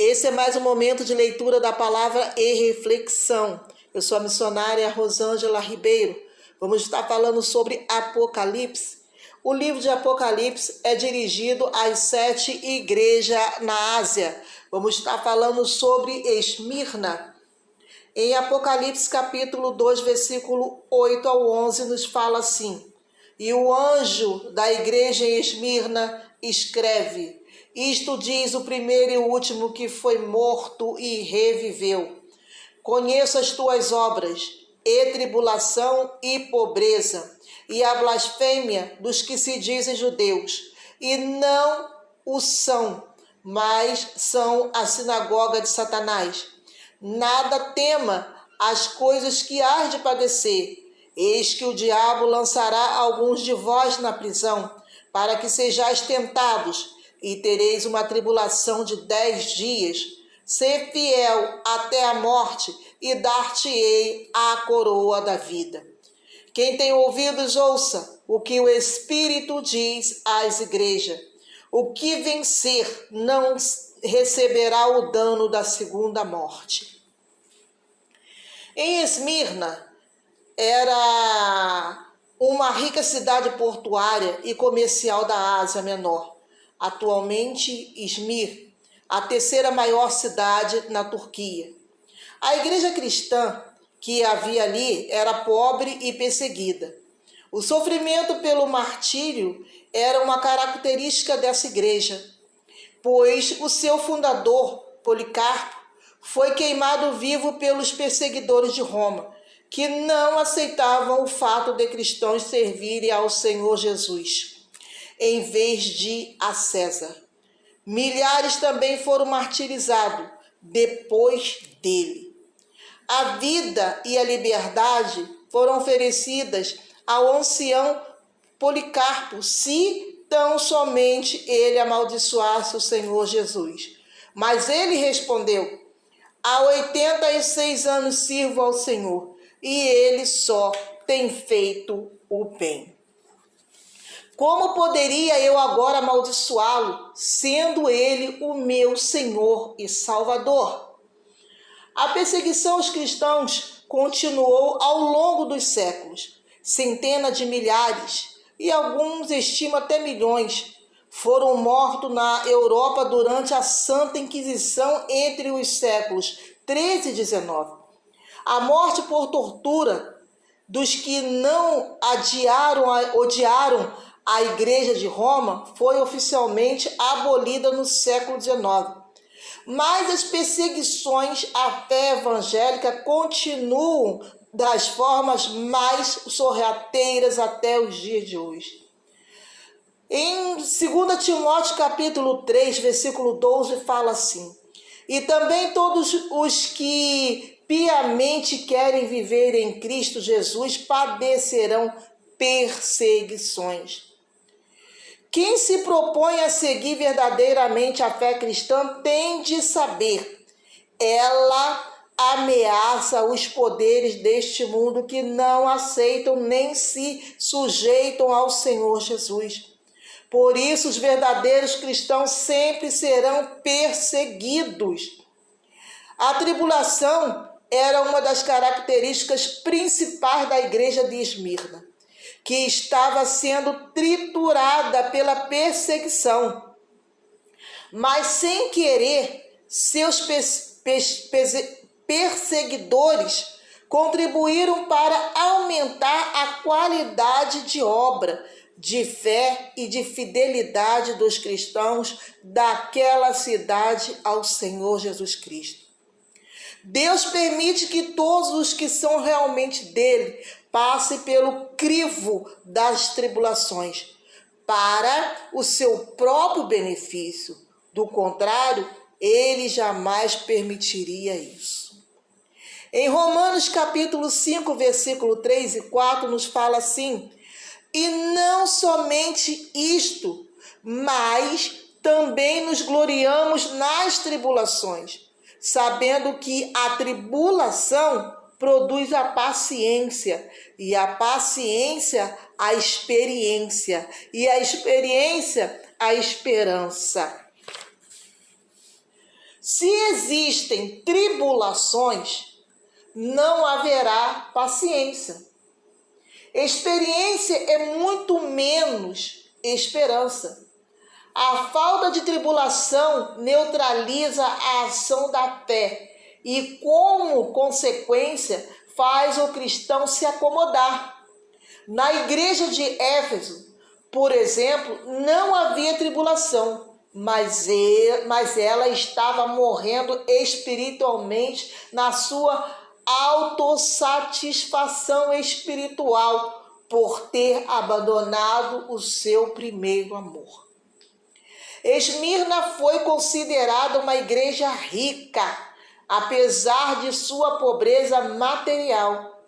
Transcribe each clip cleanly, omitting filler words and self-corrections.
Esse é mais um momento de leitura da palavra e reflexão. Eu sou a missionária Rosângela Ribeiro. Vamos estar falando sobre Apocalipse. O livro de Apocalipse é dirigido às 7 igrejas na Ásia. Vamos estar falando sobre Esmirna. Em Apocalipse capítulo 2, versículo 8 ao 11, nos fala assim: E o anjo da igreja em Esmirna escreve: Isto diz o primeiro e o último que foi morto e reviveu. Conheço as tuas obras, e tribulação e pobreza, e a blasfêmia dos que se dizem judeus, e não o são, mas são a sinagoga de Satanás. Nada tema as coisas que hás de padecer. Eis que o diabo lançará alguns de vós na prisão, para que sejais tentados, e tereis uma tribulação de 10 dias. Ser fiel até a morte, e dar-te-ei a coroa da vida. Quem tem ouvidos, ouça o que o Espírito diz às igrejas. O que vencer não receberá o dano da segunda morte. Em Esmirna, era uma rica cidade portuária e comercial da Ásia Menor. Atualmente, Izmir, a terceira maior cidade na Turquia. A igreja cristã que havia ali era pobre e perseguida. O sofrimento pelo martírio era uma característica dessa igreja, pois o seu fundador, Policarpo, foi queimado vivo pelos perseguidores de Roma, que não aceitavam o fato de cristãos servirem ao Senhor Jesus, em vez de a César. Milhares também foram martirizados depois dele. A vida e a liberdade foram oferecidas ao ancião Policarpo, se tão somente ele amaldiçoasse o Senhor Jesus. Mas ele respondeu: há 86 anos sirvo ao Senhor, e ele só tem feito o bem. Como poderia eu agora amaldiçoá-lo, sendo ele o meu Senhor e Salvador? A perseguição aos cristãos continuou ao longo dos séculos. Centenas de milhares, e alguns estimam até milhões, foram mortos na Europa durante a Santa Inquisição entre os séculos 13 e 19. A morte por tortura dos que não odiaram a Igreja de Roma foi oficialmente abolida no século XIX. Mas as perseguições à fé evangélica continuam das formas mais sorrateiras até os dias de hoje. Em 2 Timóteo capítulo 3, versículo 12, fala assim: E também todos os que piamente querem viver em Cristo Jesus padecerão perseguições. Quem se propõe a seguir verdadeiramente a fé cristã tem de saber, ela ameaça os poderes deste mundo que não aceitam nem se sujeitam ao Senhor Jesus. Por isso, os verdadeiros cristãos sempre serão perseguidos. A tribulação era uma das características principais da igreja de Esmirna, que estava sendo triturada pela perseguição. Mas, sem querer, seus perseguidores contribuíram para aumentar a qualidade de obra, de fé e de fidelidade dos cristãos daquela cidade ao Senhor Jesus Cristo. Deus permite que todos os que são realmente dele passem pelo crivo das tribulações, para o seu próprio benefício. Do contrário, ele jamais permitiria isso. Em Romanos capítulo 5, versículo 3 e 4, nos fala assim: E não somente isto, mas também nos gloriamos nas tribulações, sabendo que a tribulação produz a paciência, e a paciência a experiência, e a experiência a esperança. Se existem tribulações, não haverá paciência. Experiência é muito menos esperança. A falta de tribulação neutraliza a ação da fé e, como consequência, faz o cristão se acomodar. Na igreja de Éfeso, por exemplo, não havia tribulação, mas ela estava morrendo espiritualmente na sua autossatisfação espiritual por ter abandonado o seu primeiro amor. Esmirna foi considerada uma igreja rica, apesar de sua pobreza material.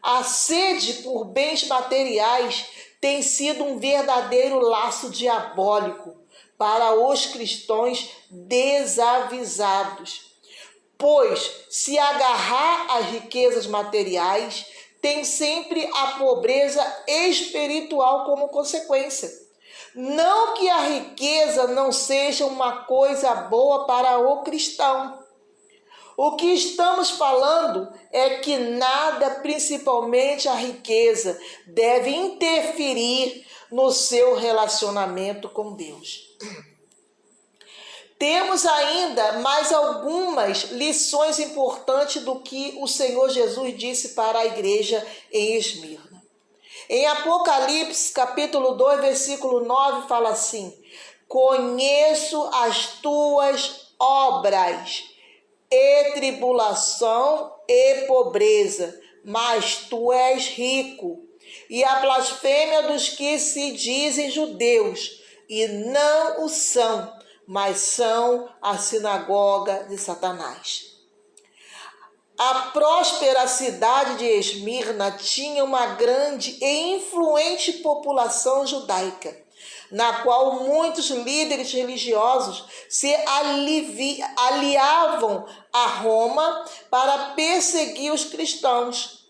A sede por bens materiais tem sido um verdadeiro laço diabólico para os cristãos desavisados, pois se agarrar às riquezas materiais tem sempre a pobreza espiritual como consequência. Não que a riqueza não seja uma coisa boa para o cristão. O que estamos falando é que nada, principalmente a riqueza, deve interferir no seu relacionamento com Deus. Temos ainda mais algumas lições importantes do que o Senhor Jesus disse para a igreja em Esmirna. Em Apocalipse, capítulo 2, versículo 9, fala assim: conheço as tuas obras, e tribulação e pobreza, mas tu és rico, e a blasfêmia dos que se dizem judeus, e não o são, mas são a sinagoga de Satanás. A próspera cidade de Esmirna tinha uma grande e influente população judaica, na qual muitos líderes religiosos se aliavam a Roma para perseguir os cristãos.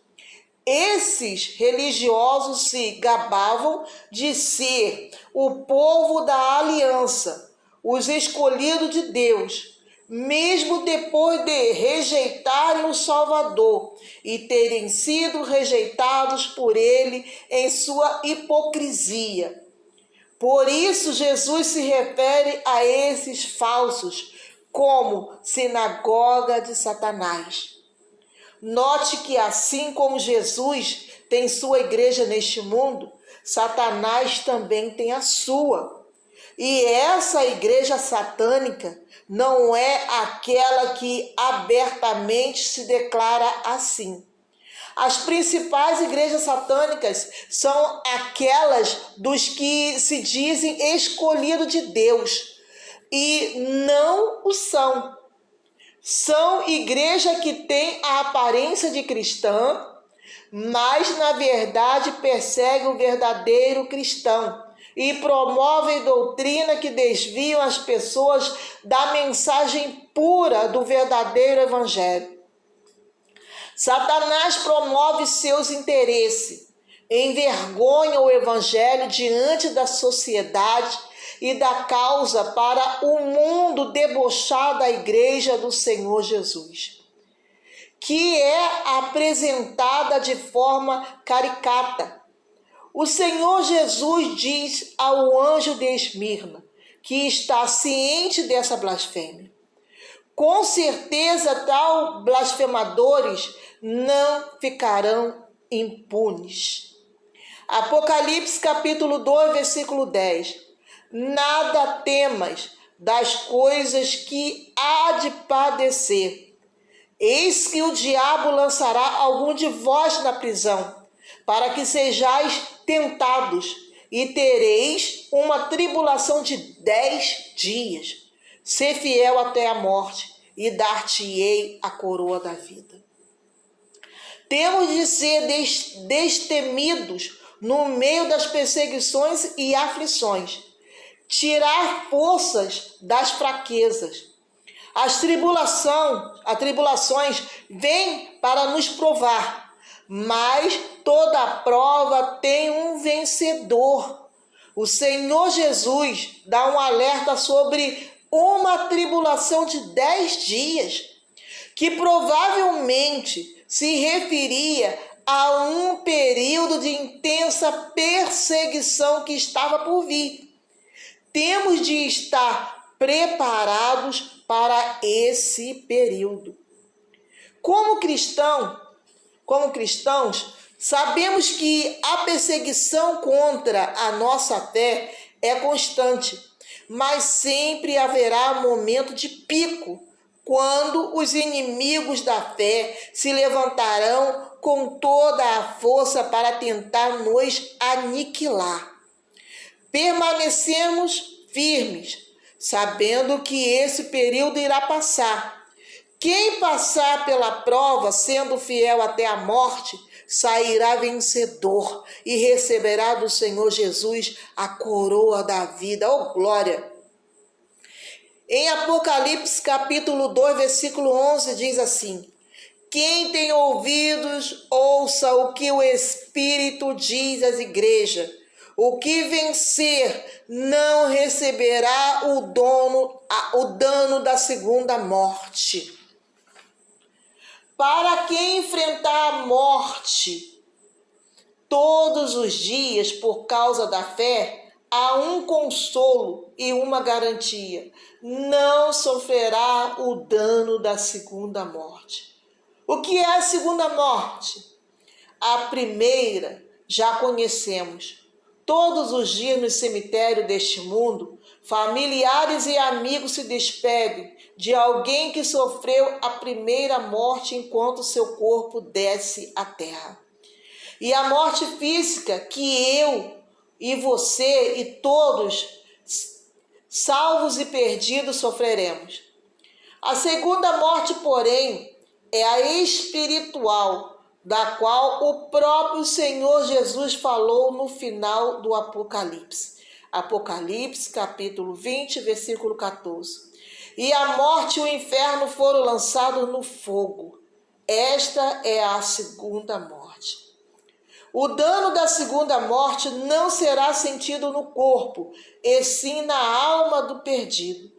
Esses religiosos se gabavam de ser o povo da aliança, os escolhidos de Deus, mesmo depois de rejeitarem o Salvador e terem sido rejeitados por ele em sua hipocrisia. Por isso, Jesus se refere a esses falsos como sinagoga de Satanás. Note que, assim como Jesus tem sua igreja neste mundo, Satanás também tem a sua. E essa igreja satânica não é aquela que abertamente se declara assim. As principais igrejas satânicas são aquelas dos que se dizem escolhidos de Deus e não o são. São igrejas que têm a aparência de cristã, mas na verdade perseguem o verdadeiro cristão e promovem doutrina que desviam as pessoas da mensagem pura do verdadeiro evangelho. Satanás promove seus interesses, envergonha o evangelho diante da sociedade e da causa para o mundo debochar da igreja do Senhor Jesus, que é apresentada de forma caricata. O Senhor Jesus diz ao anjo de Esmirna que está ciente dessa blasfêmia. Com certeza, tal blasfemadores não ficarão impunes. Apocalipse capítulo 2, versículo 10. Nada temas das coisas que há de padecer. Eis que o diabo lançará algum de vós na prisão, para que sejais tentados, e tereis uma tribulação de 10 dias. Sê fiel até a morte, e dar-te-ei a coroa da vida. Temos de ser destemidos no meio das perseguições e aflições, tirar forças das fraquezas. As tribulações vêm para nos provar, mas toda prova tem um vencedor. O Senhor Jesus dá um alerta sobre uma tribulação de 10 dias, que provavelmente se referia a um período de intensa perseguição que estava por vir. Temos de estar preparados para esse período. Como cristãos, sabemos que a perseguição contra a nossa fé é constante, mas sempre haverá um momento de pico, quando os inimigos da fé se levantarão com toda a força para tentar nos aniquilar. Permanecemos firmes, sabendo que esse período irá passar. Quem passar pela prova, sendo fiel até a morte, sairá vencedor e receberá do Senhor Jesus a coroa da vida. Oh, glória! Em Apocalipse capítulo 2, versículo 11, diz assim: quem tem ouvidos, ouça o que o Espírito diz às igrejas. O que vencer não receberá o dano da segunda morte. Para quem enfrentar a morte todos os dias por causa da fé, há um consolo e uma garantia: não sofrerá o dano da segunda morte. O que é a segunda morte? A primeira já conhecemos. Todos os dias no cemitério deste mundo, familiares e amigos se despedem de alguém que sofreu a primeira morte enquanto seu corpo desce à terra. E a morte física que eu e você e todos, salvos e perdidos, sofreremos. A segunda morte, porém, é a espiritual, da qual o próprio Senhor Jesus falou no final do Apocalipse. Apocalipse, capítulo 20, versículo 14. E a morte e o inferno foram lançados no fogo. Esta é a segunda morte. O dano da segunda morte não será sentido no corpo, e sim na alma do perdido.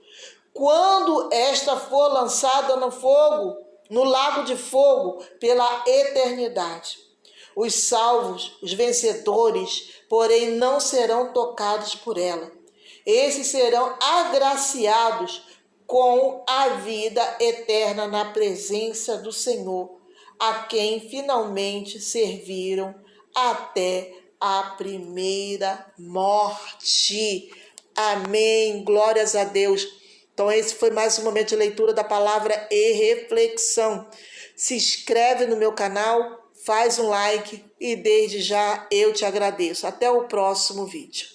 Quando esta for lançada no fogo, no lago de fogo, pela eternidade. Os salvos, os vencedores, porém não serão tocados por ela. Esses serão agraciados com a vida eterna na presença do Senhor, a quem finalmente serviram até a primeira morte. Amém. Glórias a Deus. Então esse foi mais um momento de leitura da palavra e reflexão. Se inscreve no meu canal, faz um like e desde já eu te agradeço. Até o próximo vídeo.